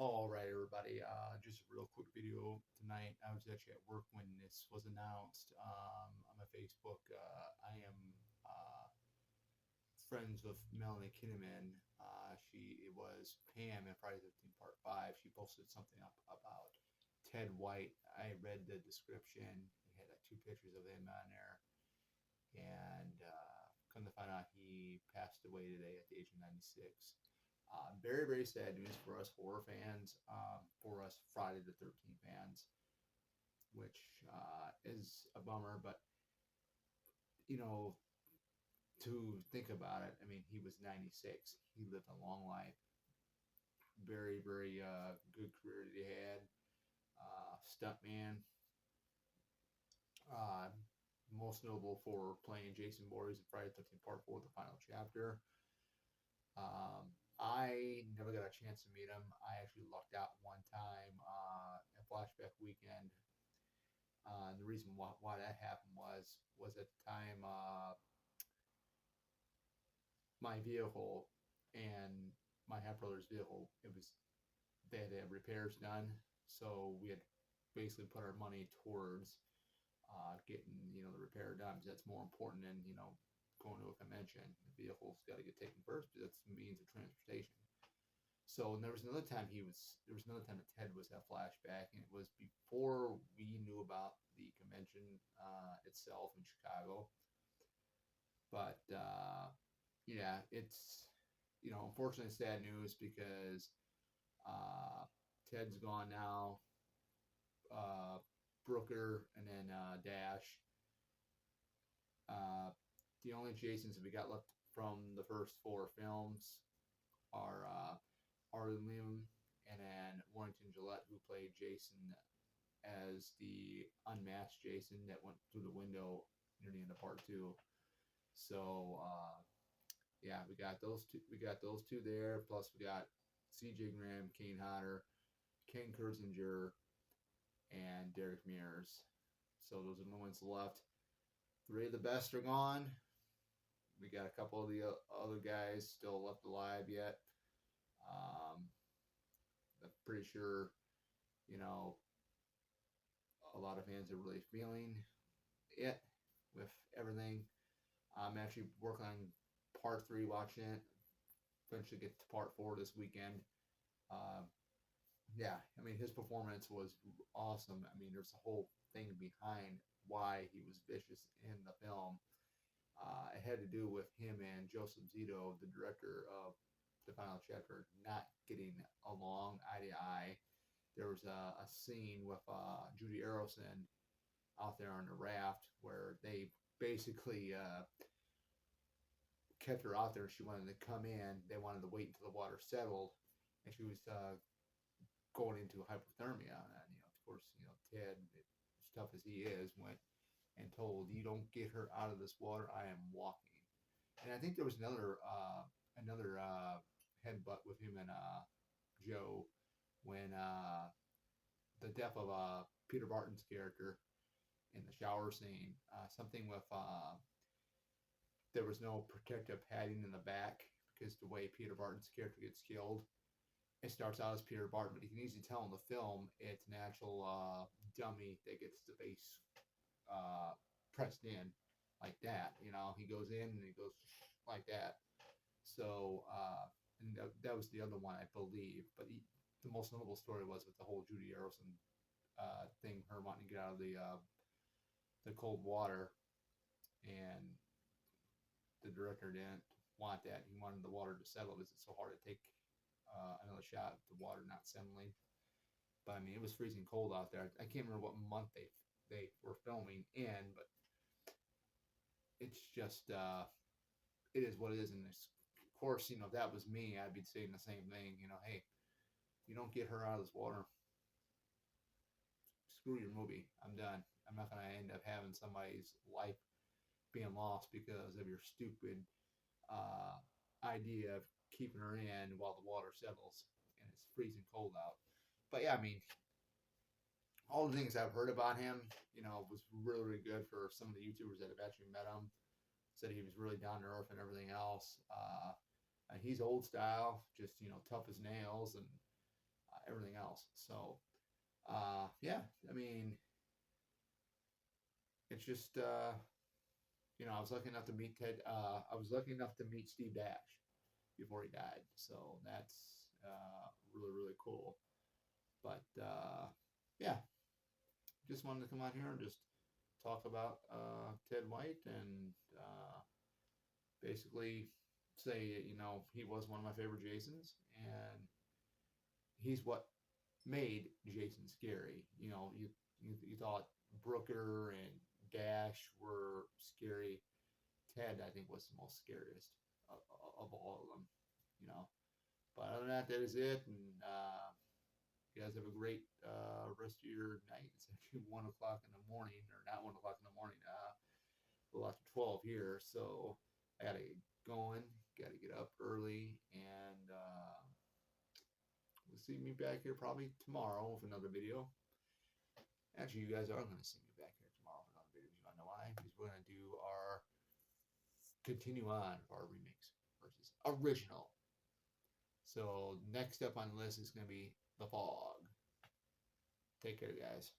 All right, everybody. Just a real quick video tonight. I was actually at work when this was announced on my Facebook. I am uh, friends with Melanie Kinnaman. She it was Pam in Friday the 13th Part 5. She posted something up about Ted White. I read the description. It had like two pictures of him on there. And come to find out, he passed away today at the age of 96. Very, very sad news for us horror fans, for us Friday the 13th fans, which is a bummer. But, you know, to think about it, I mean, he was 96. He lived a long life. Very, very good career that he had. Stuntman. Uh, Most notable for playing Jason Voorhees in Friday the 13th Part 4, the final chapter. I never got a chance to meet him. I actually lucked out one time at Flashback Weekend. The reason why that happened was at the time my vehicle and my half brother's vehicle, it was they had to have repairs done, so we had basically put our money towards getting the repair done. Because that's more important than going to a convention. The vehicle's got to get taken first because that's the means of transportation. So and there was another time that Ted was at Flashback, and it was before we knew about the convention itself in Chicago. But yeah, it's unfortunately sad news because uh, Ted's gone now. Uh, Brooker and then Dash. Uh, the only Jasons that we got left from the first four films are Arlen Liam and then Warrington Gillette, who played Jason as the unmasked Jason that went through the window near the end of part two. So yeah, we got those two. We got those two there. Plus we got C.J. Graham, Kane Hodder, Ken Kurzinger, and Derek Mears. So those are the ones left. Three of the best are gone. We got a couple of the other guys still left alive yet. Um, I'm pretty sure, you know, a lot of fans are really feeling it with everything. I'm actually working on part three, watching it. Eventually get to part four this weekend. Uh, yeah, I mean, his performance was awesome. I mean, there's a whole thing behind why he was vicious in the film. It had to do with him and Joseph Zito, the director of the final chapter, not getting along eye to eye. There was a scene with Judy Arrowson out there on the raft where they basically kept her out there. She wanted to come in. They wanted to wait until the water settled, and she was going into hypothermia. And of course, Ted, as tough as he is, went and told, "You don't get her out of this water, I am walking." And I think there was another headbutt with him and Joe when the death of Peter Barton's character in the shower scene. Something with there was no protective padding in the back because the way Peter Barton's character gets killed, it starts out as Peter Barton, but you can easily tell in the film it's an actual dummy that gets the face pressed in like that. He goes in and he goes like that. So, and that was the other one, I believe. But the most notable story was with the whole Judy Arrowson thing, her wanting to get out of the cold water, and the director didn't want that. He wanted the water to settle because it's so hard to take another shot with the water not settling. But I mean, it was freezing cold out there. I can't remember what month they were filming in, but it's just it is what it is. And of course, if that was me, I'd be saying the same thing. Hey, you don't get her out of this water, screw your movie. I'm done. I'm not gonna end up having somebody's life being lost because of your stupid uh, idea of keeping her in while the water settles and it's freezing cold out. But yeah, I mean, all the things I've heard about him, was really, really good for some of the YouTubers that have actually met him. Said he was really down to earth and everything else. And he's old style, just tough as nails, and everything else. So, yeah, I mean, it's just, I was lucky enough to meet Ted. I was lucky enough to meet Steve Dash before he died. So that's really, really cool. But yeah, just wanted to come on here and just talk about Ted White and basically say, he was one of my favorite Jasons, and he's what made Jason scary. You thought Brooker and Dash were scary. Ted, I think, was the most scariest of all of them. You know. But other than that, that is it. And you guys have a great rest of your night. It's actually 1 o'clock in the morning, or not 1 o'clock in the morning. A little after 12 here, so I gotta get going. Gotta get up early, and we'll see me back here probably tomorrow with another video. Actually, you guys are going to see me back here tomorrow with another video. You wanna know why? Because we're gonna do our continue on with our remix versus original. So next up on the list is gonna be The Fog. Take care, guys.